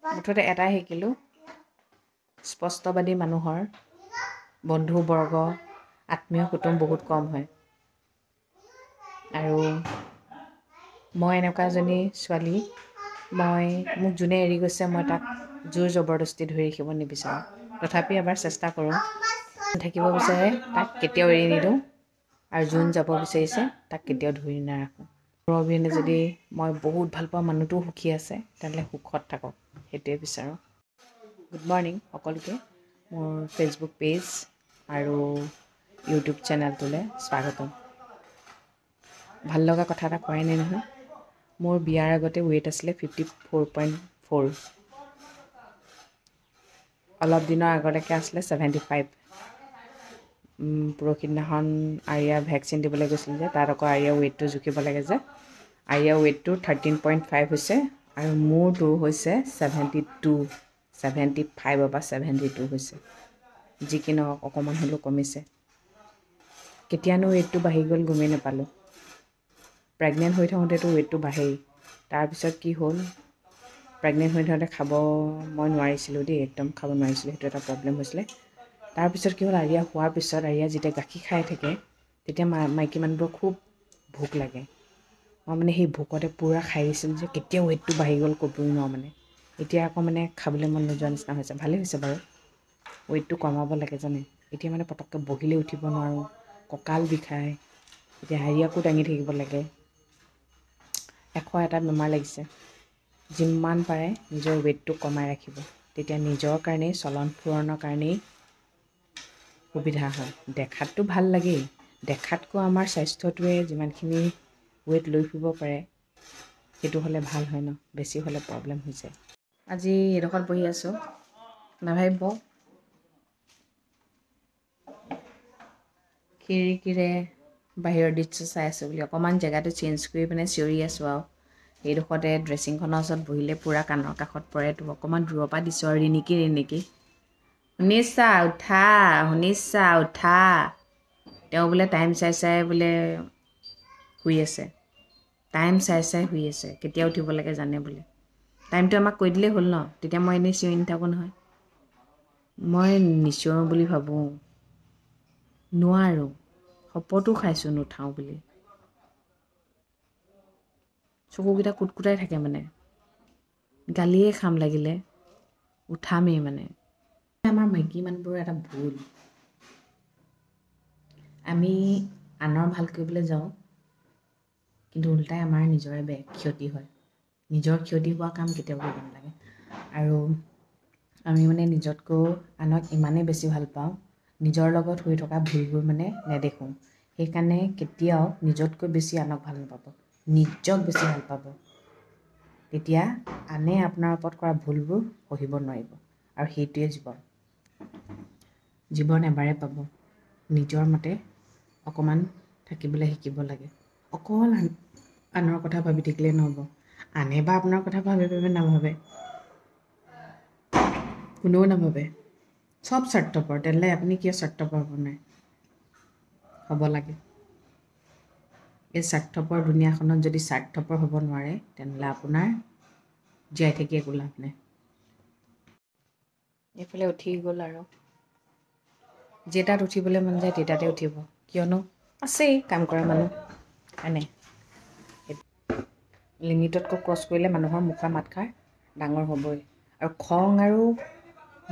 মুঠতে এটাই শিকিলোঁ, স্পষ্টবাদী মানুহৰ বন্ধুবৰ্গ আত্মীয় কুটুম বহুত কম হয়। আৰু মই এনেকুৱা এজনী ছোৱালী, মোক যোনে এৰি গৈছে মই তাক জোৰ জবৰদস্তি ধৰি ৰাখিব নিবিচাৰোঁ। তথাপি এবাৰ চেষ্টা কৰোঁ। থাকিব বিচাৰে তাক কেতিয়াও এৰি নিদিওঁ, আৰু যোন যাব বিচাৰিছে তাক কেতিয়াও ধৰি নাৰাখোঁ। মোৰ অবিহনে যদি মই বহুত ভাল পোৱা মানুহটোও সুখী আছে, তেনেহ'লে সুখত থাকক, সেইটোৱে বিচাৰোঁ। গুড মৰ্ণিং সকলোকে। মোৰ ফেচবুক পেজ আৰু ইউটিউব চেনেলটোলৈ স্বাগতম। ভাল লগা কথা এটা কৰাই নাই নহয়। মোৰ বিয়াৰ আগতে ৱেইট আছিলে 54.4। অলপ দিনৰ আগলৈকে আছিলে 75। পৰহি দিনাখন আৰিয়া ভেকচিন দিবলৈ গৈছিল যে, তাত আকৌ আৰিয়া ৱেইটটো জুখিব লাগে যে, আৰিয়া ৱেইটটো 13.5 হৈছে, আৰু মোৰটো হৈছে 72, 75ৰ পৰা 72 হৈছে। যি কি নহওক অকণমান হ'লেও কমিছে। কেতিয়ানো ৱেইটটো বাঢ়ি গ'ল গমেই নাপালোঁ। প্ৰেগনেণ্ট হৈ থাকোঁতেতো ৱেইটটো বাঢ়েই। তাৰপিছত কি হ'ল, প্ৰেগনেণ্ট হৈ থাকোঁতে খাব মই নোৱাৰিছিলোঁ দেই, একদম খাব নোৱাৰিছিলোঁ, সেইটো এটা প্ৰব্লেম হৈছিলে। তাৰপিছত কি হ'ল, আৰিয়া হোৱাৰ পিছত আৰিয়া যেতিয়া গাখীৰ খাই থাকে, তেতিয়া মাইকী মানুহবোৰৰ খুব ভোক লাগে। মই মানে সেই ভোকতে পূৰা খাই দিছিলোঁ যে, কেতিয়া ৱেইটটো বাঢ়ি গ'ল ক'বই নোৱাৰোঁ মানে। এতিয়া আকৌ মানে খাবলৈ মন নোযোৱা নিচিনা হৈছে। ভালেই হৈছে বাৰু, ৱেইটটো কমাব লাগে জানে। এতিয়া মানে পটককৈ বহিলে উঠিব নোৱাৰোঁ, কঁকাল বিষায়। এতিয়া আৰিয়াকো দাঙি থাকিব লাগে। 101টা বেমাৰ লাগিছে। যিমান পাৰে নিজৰ ৱেইটটো কমাই ৰাখিব, তেতিয়া নিজৰ কাৰণেই, চলন ফুৰণৰ কাৰণেই সুবিধা হয়। দেখাততো ভাল লাগেই, দেখাতকৈ আমাৰ স্বাস্থ্যটোৱে যিমানখিনি ৱেইট লৈ ফুৰিব পাৰে, সেইটো হ'লে ভাল হয় ন, বেছি হ'লে প্ৰব্লেম হৈ যায়। আজি এইডোখৰত বহি আছোঁ, নাভাবিব খিৰিকীৰে বাহিৰৰ দৃশ্য চাই আছোঁ বুলি। অকণমান জেগাটো চেঞ্জ কৰি পিনে চিঞৰি আছোঁ আৰু। সেইডোখৰতে ড্ৰেছিংখনৰ ওচৰত বহিলে পূৰা কাণৰ কাষত পৰেতো, অকণমান দূৰৰ পৰা দিছোঁ আৰু ৰিণিকি। শুনিছা উঠা, শুনিছা উঠা। তেওঁ বোলে টাইম চাই বোলে শুই আছে। টাইম চাই শুই আছে, কেতিয়া উঠিব লাগে জানে বোলে। টাইমটো আমাক কৈ দিলেই হ'ল ন, তেতিয়া মই এনেই চিঞৰি নাথাকোঁ নহয়। মই নিচিঞৰোঁ বুলি ভাবোঁ, নোৱাৰোঁ, শপতো খাইছোঁ নুঠাওঁ বুলি। চকুকেইটা কুটকুটাই থাকে মানে, গালিয়ে খাম লাগিলে, উঠামেই মানে। আমাৰ মাইকী মানুহবোৰৰ এটা ভুল, আমি আনৰ ভাল কৰিবলৈ যাওঁ, কিন্তু উল্টাই আমাৰ নিজৰে ক্ষতি হয়। নিজৰ ক্ষতি হোৱা কাম কেতিয়াও কৰিব নালাগে। আৰু আমি মানে নিজতকৈ আনক ইমানেই বেছি ভাল পাওঁ, নিজৰ লগত হৈ থকা ভুলবোৰ মানে নেদেখোঁ। সেইকাৰণে কেতিয়াও নিজতকৈ বেছি আনক ভাল নাপাব, নিজক বেছি ভাল পাব। তেতিয়া আনে আপোনাৰ ওপৰত কৰা ভুলবোৰ সহিব নোৱাৰিব, আৰু সেইটোৱে জীৱন এবাৰে পাব। নিজৰ মতে অকণমান থাকিবলৈ শিকিব লাগে। অকল আনৰ কথা ভাবি থাকিলে নহ'ব। আনে বা আপোনাৰ কথা ভাবে নাভাবে, কোনেও নাভাবে। চব স্বাৰ্থপৰ, তেনেহ'লে আপুনি কিয় স্বাৰ্থপৰ হ'ব নাই? হ'ব লাগে। এই স্বাৰ্থপৰ দুনীয়াখনত যদি স্বাৰ্থপৰ হ'ব নোৱাৰে, তেনেহ'লে আপোনাৰ জীয়াই থাকি একো লাভ নাই। এইফালে উঠি গ'ল আৰু। যেটাত উঠিবলৈ মন যায় তেতাতে উঠিব, কিয়নো আছেই কাম কৰা মানুহ, হয়নে? লিমিটতকৈ ক্ৰছ কৰিলে মানুহৰ মুখৰ মাতষাৰ ডাঙৰ হ'বই। আৰু খং আৰু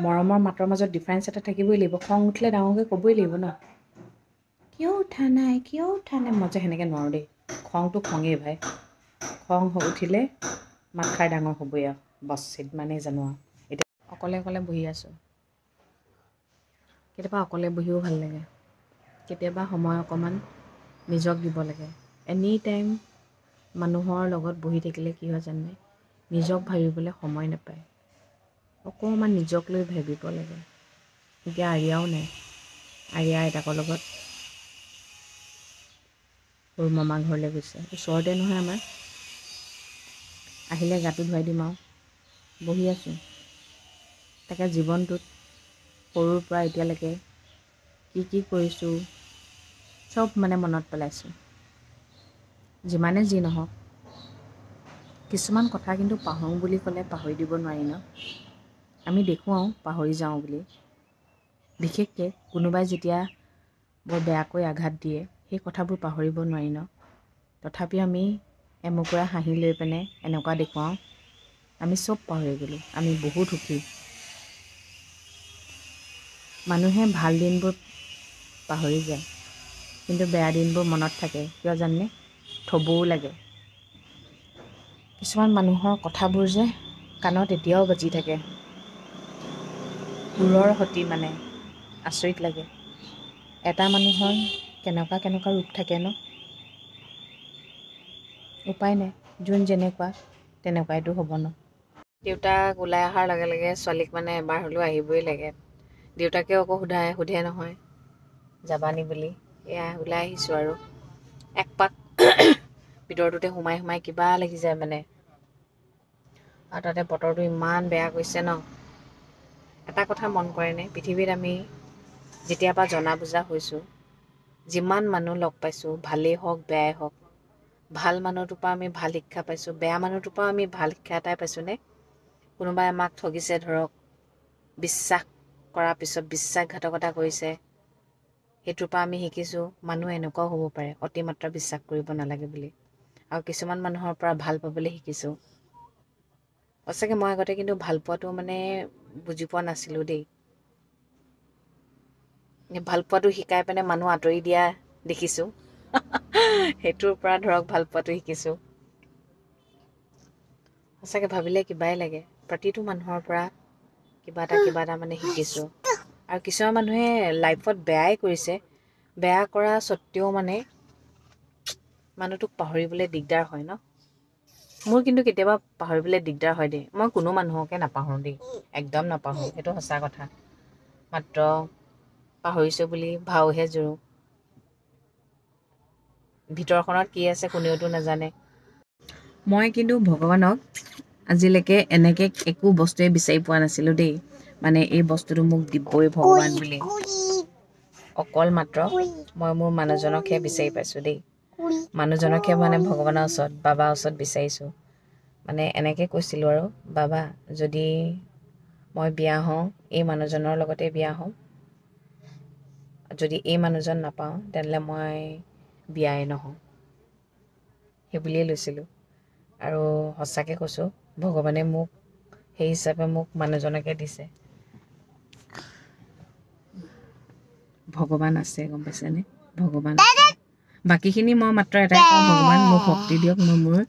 মৰমৰ মাতৰ মাজত ডিফাৰেঞ্চ এটা থাকিবই লাগিব। খং উঠিলে ডাঙৰকৈ ক'বই লাগিব ন, কিয় উঠা নাই। মই যে সেনেকৈ নোৱাৰোঁ দেই। খংটো খঙেই ভাই, খং উঠিলে মাতষাৰ ডাঙৰ হ'বই আৰু, বছ সিমানেই জানো আৰু। এতিয়া অকলে বহি আছোঁ। কেতিয়াবা অকলে বহিও ভাল লাগে। কেতিয়াবা সময় অকণমান নিজক দিব লাগে। এনি টাইম মানুহৰ লগত বহি থাকিলে কি হয় জানে, নিজক ভাবিবলৈ সময় নাপায়। অকণমান নিজক লৈ ভাবিব লাগে। এতিয়া আৰিয়াও নাই, আৰিয়া আইতাকৰ লগত সৰু মামাৰ ঘৰলৈ গৈছে। ওচৰতে নহয় আমাৰ, আহিলে গাটো ধুৱাই দিম আৰু। বহি আছোঁ, তাকে জীৱনটোত সৰুৰ পৰা এতিয়ালৈকে কি কৰিছোঁ চব মানে মনত পেলাইছোঁ। যিমানে যি নহওক কিছুমান কথা কিন্তু পাহৰোঁ বুলি ক'লে পাহৰি দিব নোৱাৰি ন। আমি দেখোঁ আৰু পাহৰি যাওঁ বুলি। বিশেষকৈ কোনোবাই যেতিয়া বৰ বেয়াকৈ আঘাত দিয়ে সেই কথাবোৰ পাহৰিব নোৱাৰি ন। তথাপিও আমি এমুকুৰা হাঁহি লৈ পিনে এনেকুৱা দেখুৱাওঁ আমি চব পাহৰি গ'লোঁ, আমি বহুত সুখী। মানুহে ভাল দিনবোৰ পাহৰি যায়, কিন্তু বেয়া দিনবোৰ মনত থাকে। কিয় জানে? থবও লাগে। কিছুমান মানুহৰ কথাবোৰ যে কাণত এতিয়াও বাজি থাকে, সুৰৰ সতি মানে আচৰিত লাগে। এটা মানুহৰ কেনেকুৱা কেনেকুৱা ৰূপ থাকে ন। উপায় নাই, যোন যেনেকুৱা তেনেকুৱাইতো হ'ব ন। দেউতাক ওলাই অহাৰ লগে লগে ছোৱালীক মানে এবাৰ হ'লেও আহিবই লাগে। দেউতাকেও আকৌ সোধে নহয় যাবানি বুলি। এয়া ওলাই আহিছোঁ আৰু এক পাক ভিতৰটোতে সোমাই সোমাই কিবা লাগি যায় মানে। আৰু তাতে বতৰটো ইমান বেয়া কৰিছে ন। এটা কথা মন কৰেনে, পৃথিৱীত আমি যেতিয়াৰ পৰা জনা বুজা হৈছোঁ, যিমান মানুহ লগ পাইছোঁ, ভালেই হওক বেয়াই হওক, ভাল মানুহটোৰ পৰা আমি ভাল শিক্ষা পাইছোঁ, বেয়া মানুহটোৰ পৰা আমি ভাল শিক্ষা এটাই পাইছোঁনে? কোনোবাই আমাক ঠগিছে ধৰক, বিশ্বাস কৰাৰ পিছত বিশ্বাসঘাতকতা কৰিছে, সেইটোৰ পৰা আমি শিকিছোঁ মানুহ এনেকুৱাও হ'ব পাৰে, অতিমাত্ৰা বিশ্বাস কৰিব নালাগে বুলি। আৰু কিছুমান মানুহৰ পৰা ভাল পাবলৈ শিকিছোঁ। সঁচাকৈ মই আগতে কিন্তু ভাল পোৱাটো মানে বুজি পোৱা নাছিলোঁ দেই। ভাল পোৱাটো শিকাই পিনে মানুহ আঁতৰি দিয়া দেখিছোঁ। সেইটোৰ পৰা ধৰক ভাল পোৱাটো শিকিছোঁ। সঁচাকৈ ভাবিলে কিবাই লাগে। প্ৰতিটো মানুহৰ পৰা কিবা এটা মানে শিকিছোঁ। আৰু কিছুমান মানুহে লাইফত বেয়াই কৰিছে, বেয়া কৰা স্বত্বেও মানে মানুহটোক পাহৰিবলৈ দিগদাৰ হয় ন। মোৰ কিন্তু কেতিয়াবা পাহৰিবলৈ দিগদাৰ হয় দেই। মই কোনো মানুহকে নাপাহৰোঁ দেই, একদম নাপাহৰোঁ, সেইটো সঁচা কথা। মাত্ৰ পাহৰিছোঁ বুলি ভাওহে জোৰোঁ। ভিতৰখনত কি আছে কোনেওতো নাজানে। মই কিন্তু ভগৱানক আজিলৈকে এনেকৈ একো বস্তুৱে বিচাৰি পোৱা নাছিলোঁ দেই। মানে এই বস্তুটো মোক দিবই ভগৱান বুলি। অকল মাত্ৰ মই মোৰ মানুহজনকহে বিচাৰি পাইছোঁ দেই। মানুহজনকহে মানে ভগৱানৰ ওচৰত, বাবাৰ ওচৰত বিচাৰিছোঁ। মানে এনেকৈ কৈছিলোঁ আৰু, বাবা যদি মই বিয়া হওঁ, এই মানুহজনৰ লগতে বিয়া হওঁ। যদি এই মানুহজন নাপাওঁ তেনেহ'লে মই বিয়াই নহওঁ। সেই বুলিয়ে লৈছিলোঁ। আৰু সঁচাকৈ কৈছোঁ, ভগৱানে মোক সেই হিচাপে মোক মানুহজনকে দিছে। ভগৱান আছে, গম পাইছেনে? ভগৱান আছে। বাকীখিনি মই মাত্ৰ এটাই কওঁ, ভগৱান মোক শক্তি দিয়ক, মই মোৰ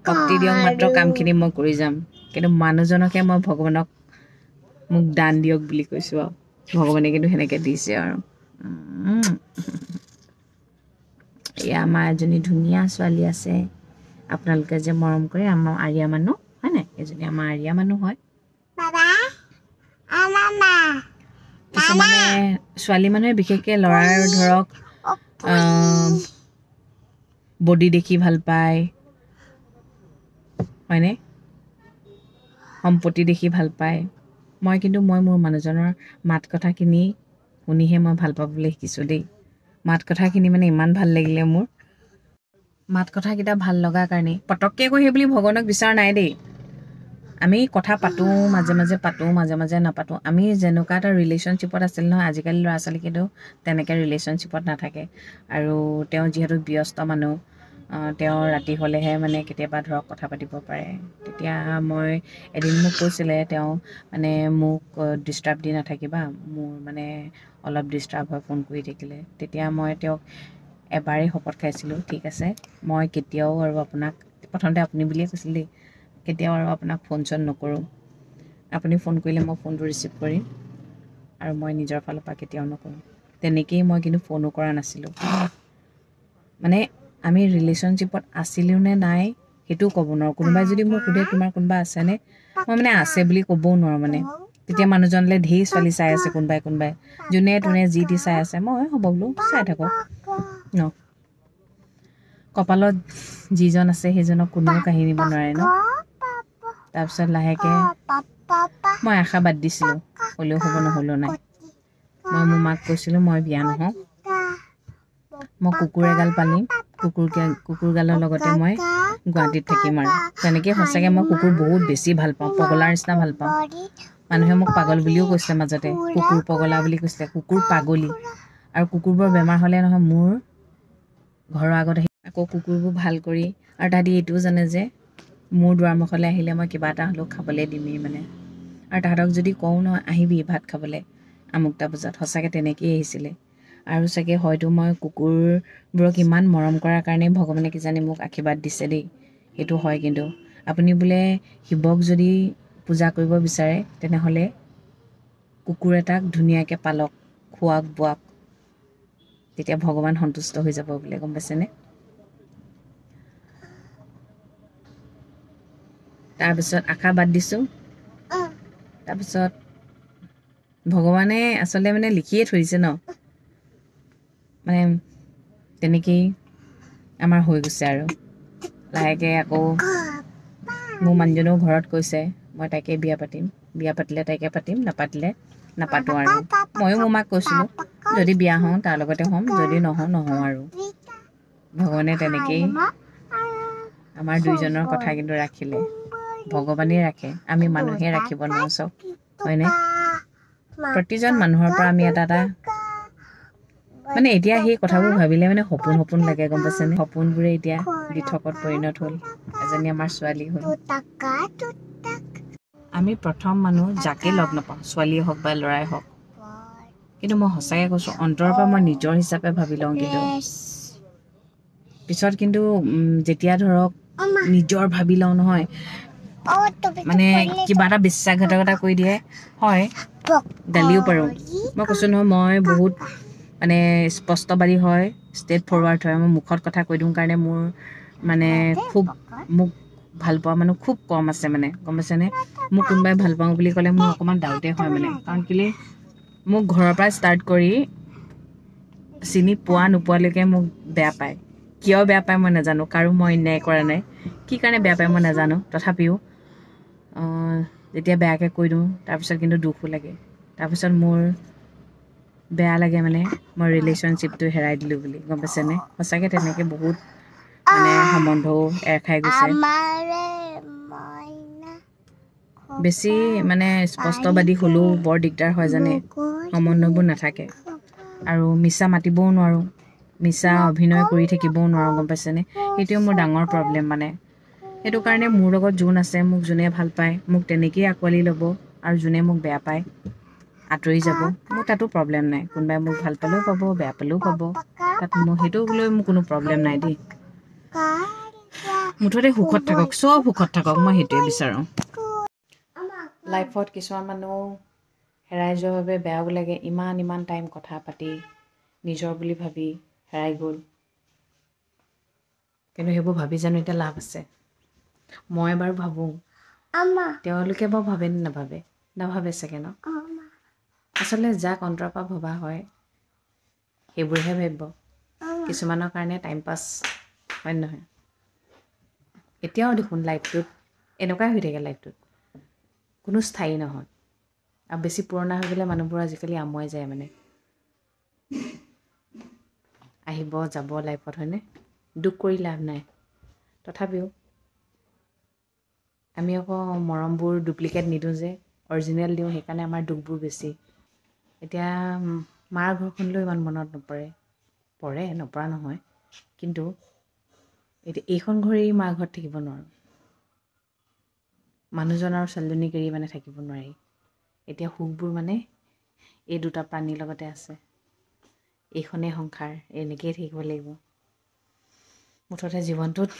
শক্তি দিয়ক, মাত্ৰ কামখিনি মই কৰি যাম। কিন্তু মানুহজনকে মই ভগৱানক মোক দান দিয়ক বুলি কৈছোঁ আৰু ভগৱানে কিন্তু সেনেকৈ দিছে আৰু। এয়া আমাৰ এজনী ধুনীয়া ছোৱালী আছে, আপোনালোকে যে মৰম কৰে, আমাৰ আৰিয়া মানুহ হয় নাই? এজনী আমাৰ আৰিয়া মানুহ হয়। কিছুমানে ছোৱালী মানুহে বিশেষকৈ ল'ৰাৰ ধৰক বডি দেখি ভাল পায় হয়নে, সম্পত্তি দেখি ভাল পায়। মই কিন্তু মোৰ মানুহজনৰ মাত কথাখিনি শুনিহে মই ভাল পাবলৈ শিকিছোঁ দেই। মাত কথাখিনি মানে ইমান ভাল লাগিলে মোৰ। মাত কথাকেইটা ভাল লগাৰ কাৰণেই পটককৈ কৈ সেই বুলি ভগৱানক বিচৰা নাই দেই। আমি কথা পাতোঁ, মাজে মাজে পাতোঁ, মাজে মাজে নাপাতোঁ। আমি যেনেকুৱা এটা ৰিলেশ্যনশ্বিপত আছিল নহয়, আজিকালি ল'ৰা ছোৱালী কিন্তু তেনেকৈ ৰিলেশ্যনশ্বিপত নাথাকে। আৰু তেওঁ যিহেতু ব্যস্ত মানুহ, তেওঁ ৰাতি হ'লেহে মানে কেতিয়াবা ধৰক কথা পাতিব পাৰে। তেতিয়া মই এদিন মোক কৈছিলে, তেওঁ মানে মোক ডিষ্টাৰ্ব দি নাথাকিবা, মোৰ মানে অলপ ডিষ্টাৰ্ব হয় ফোন কৰি থাকিলে। তেতিয়া মই তেওঁক এবাৰেই শপত খাইছিলোঁ, ঠিক আছে মই কেতিয়াও আৰু আপোনাক, প্ৰথমতে আপুনি বুলিয়ে কৈছিল দেই, কেতিয়াও আৰু আপোনাক ফোন চোন নকৰোঁ। আপুনি ফোন কৰিলে মই ফোনটো ৰিচিভ কৰিম, আৰু মই নিজৰ ফালৰ পৰা কেতিয়াও নকৰোঁ। তেনেকেই মই কিন্তু ফোনো কৰা নাছিলোঁ। মানে আমি ৰিলেশ্যনশ্বিপত আছিলোঁ নে নাই সেইটোও ক'ব নোৱাৰোঁ। কোনোবাই যদি মোক সোধে তোমাৰ কোনোবা আছেনে, মই মানে আছে বুলি ক'বও নোৱাৰোঁ মানে। তেতিয়া মানুহজনলৈ ঢেৰ ছোৱালী চাই আছে কোনোবাই যোনে তোনে যি টি চাই আছে। মই হ'ব বোলো চাই থাকক ন, কপালত যিজন আছে সেইজনক কোনেও কাঢ়ি নিব নোৱাৰে ন। তাৰপিছত লাহেকৈ মই আশা বাদ দিছিলোঁ, হ'লেও হ'ব নহ'লেও নাই। মই মোৰ মাক কৈছিলোঁ মই বিয়া নহওঁ, মই কুকুৰ এগাল পালিম, কুকুৰগালৰ লগতে মই গুৱাহাটীত থাকিম আৰু তেনেকৈ সঁচাকৈ মই কুকুৰ বহুত বেছি ভাল পাওঁ, পগলাৰ নিচিনা ভাল পাওঁ। মানুহে মোক পাগল বুলিও কৈছিলে মাজতে, কুকুৰ পগলা বুলি কৈছিলে, কুকুৰ পাগলী। আৰু কুকুৰবোৰৰ বেমাৰ হ'লে নহয় মোৰ ঘৰৰ আগত আহি আকৌ কুকুৰবোৰ ভাল কৰি, আৰু তাহাঁতি এইটোও জানে যে মোৰ দুৱাৰমুখলৈ আহিলে মই কিবা এটা হ'লেও খাবলৈ দিমেই মানে। আৰু তাহাঁতক যদি কওঁ নহয় আহিবি ভাত খাবলৈ আমুকটা বজাত, সঁচাকৈ তেনেকেই আহিছিলে। আৰু চাগে হয়তো মই কুকুৰবোৰক ইমান মৰম কৰাৰ কাৰণেই ভগৱানে কিজানি মোক আশীৰ্বাদ দিছে দেই, সেইটো হয়। কিন্তু আপুনি বোলে শিৱক যদি পূজা কৰিব বিচাৰে তেনেহ'লে কুকুৰ এটাক ধুনীয়াকৈ পালক, খোৱাক বোৱাক, তেতিয়া ভগৱান সন্তুষ্ট হৈ যাব বোলে, গম পাইছেনে? তাৰপিছত আশা বাদ দিছোঁ। তাৰপিছত ভগৱানে আচলতে মানে লিখিয়ে থৈ দিছে ন, মানে তেনেকেই আমাৰ হৈ গৈছে। আৰু লাহেকৈ আকৌ মোৰ মানুহজনেও ঘৰত কৈছে মই তাইকে বিয়া পাতিম, বিয়া পাতিলে তাইকে পাতিম, নাপাতিলে নাপাতো। আৰু ময়ো মোৰ মাক কৈছিলোঁ যদি বিয়া হওঁ তাৰ লগতে হ'ম, যদি নহওঁ নহওঁ। আৰু ভগৱানে তেনেকেই আমাৰ দুইজনৰ কথা কিন্তু ৰাখিলে। ভগৱানেই ৰাখে, আমি মানুহে ৰাখিব নোৱাৰোঁ চব, হয়নে? প্ৰতিজন মানুহৰ পৰা আমি এটা এটা মানে এতিয়া সেই কথাবোৰ ভাবিলে মানে সপোন সপোন লাগে, গম পাইছেনে? সপোনবোৰে এতিয়া দিঠকত পৰিণত হ'ল, এজনী আমাৰ ছোৱালী হ'ল। আমি প্ৰথম মানুহ যাকে লগ নাপাওঁ, ছোৱালীয়ে হওক বা ল'ৰাই হওক, কিন্তু মই সঁচাকৈ কৈছোঁ অন্তৰৰ পৰা মই নিজৰ হিচাপে ভাবি লওঁ। কিন্তু পিছত কিন্তু যেতিয়া ধৰক নিজৰ ভাবি লওঁ নহয়, মানে কিবা এটা বিশ্বাসঘাতকতা কৰি দিয়ে, হয় গালিও পাৰোঁ। মই কৈছোঁ নহয় মই বহুত মানে স্পষ্টবাদী হয়, ষ্ট্ৰেইট ফৰৱাৰ্ড হয়। মই মুখত কথা কৈ দিওঁ কাৰণে মোৰ মানে খুব মোক ভাল পোৱা মানুহ খুব কম আছে মানে, গম পাইছেনে? মোক কোনোবাই ভাল পাওঁ বুলি ক'লে মোৰ অকণমান ডাউটে হয় মানে, কাৰণ কেলৈ মোক ঘৰৰ পৰা ষ্টাৰ্ট কৰি চিনি পোৱা নোপোৱালৈকে মোক বেয়া পায়। কিয় বেয়া পায় মই নাজানো, কাৰো মই অন্যায় কৰা নাই, কি কাৰণে বেয়া পায় মই নাজানো। তথাপিও যেতিয়া বেয়াকৈ কৈ দিওঁ তাৰপিছত কিন্তু দুখো লাগে। তাৰপিছত মোৰ বেয়া লাগে মানে মই ৰিলেশ্যনশ্বিপটো হেৰাই দিলোঁ বুলি, গম পাইছেনে? সঁচাকৈ তেনেকৈ বহুত মানে সম্বন্ধও এৰ খাই গৈছে। বেছি মানে স্পষ্টবাদী হ'লেও বৰ দিগদাৰ হয় জানে, সম্বন্ধবোৰ নাথাকে। আৰু মিছা মাতিবও নোৱাৰোঁ, মিছা অভিনয় কৰি থাকিবও নোৱাৰোঁ, গম পাইছেনে? সেইটোৱে মোৰ ডাঙৰ প্ৰব্লেম মানে। সেইটো কাৰণে মোৰ লগত যোন আছে, মোক যোনে ভাল পায় মোক তেনেকেই আঁকোৱালি ল'ব, আৰু যোনে মোক বেয়া পায় আঁতৰি যাব, মোৰ তাতো প্ৰব্লেম নাই। কোনোবাই মোক ভাল পালেও পাব, বেয়া পালেও পাব, তাত মোৰ সেইটো লৈ মোৰ কোনো প্ৰব্লেম নাই দেই। মুঠতে সুখত থাকক, চব সুখত থাকক, মই সেইটোৱে বিচাৰোঁ। লাইফত কিছুমান মানুহ হেৰাই যোৱাৰ বাবে বেয়াও লাগে, ইমান টাইম কথা পাতি নিজৰ বুলি ভাবি হেৰাই গ'ল। কিন্তু সেইবোৰ ভাবি জানো এতিয়া লাভ আছে? মই বাৰু ভাবোঁ, তেওঁলোকে বাৰু ভাবে নে নাভাবে? নাভাবে চাগে ন? আচলতে যাক অন্তৰৰ পৰা ভবা হয় সেইবোৰহে ভাবিব। কিছুমানৰ কাৰণে টাইম পাছ, হয় নহয়? এতিয়াও দেখোন লাইফটোত এনেকুৱাই হৈ থাকে, লাইফটোত কোনো স্থায়ী নহয়। আৰু বেছি পুৰণা হৈ গ'লে মানুহবোৰ আজিকালি আমুৱাই যায় মানে, আহিব যাব লাইফত, হয়নে? দুখ কৰি লাভ নাই। তথাপিও আমি আকৌ মৰমবোৰ ডুপ্লিকেট নিদিওঁ যে, অৰিজিনেল দিওঁ, সেইকাৰণে আমাৰ দুখবোৰ বেছি। এতিয়া মাৰ ঘৰখনলৈ ইমান মনত নপৰে, পৰে নপৰা নহয়, কিন্তু এতিয়া এইখন ঘৰেই মাৰ ঘৰত থাকিব নোৱাৰোঁ, মানুহজন আৰু ছোৱালীজনীক এৰি মানে থাকিব নোৱাৰি। এতিয়া সুখবোৰ মানে এই দুটা প্ৰাণীৰ লগতে আছে, এইখনেই সংসাৰ, এনেকৈয়ে থাকিব লাগিব। মুঠতে জীৱনটোত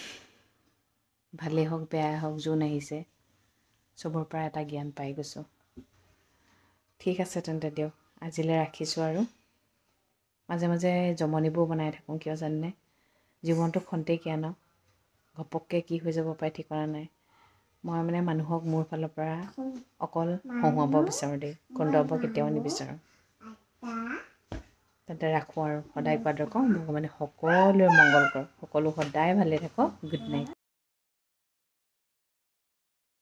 ভালেই হওক বেয়াই হওক, যোন আহিছে চবৰ পৰা এটা জ্ঞান পাই গৈছোঁ। ঠিক আছে তেন্তে দিয়ক, আজিলৈ ৰাখিছোঁ। আৰু মাজে মাজে জমনিবোৰ বনাই থাকোঁ, কিয় জানেনে? জীৱনটো খন্তেকীয়া ন, ঘপককৈ কি হৈ যাব পাৰে ঠিকনা নাই। মই মানে মানুহক মোৰ ফালৰ পৰা অকল হহুৱাব বিচাৰোঁ দেই, কন্দুৱাব কেতিয়াও নিবিচাৰোঁ। তেন্তে ৰাখোঁ আৰু, সদায় কোৱা দৰে কওঁ, ভগৱানে সকলোৰে মংগল কৰক, সকলো সদায় ভালে থাকক। Good night.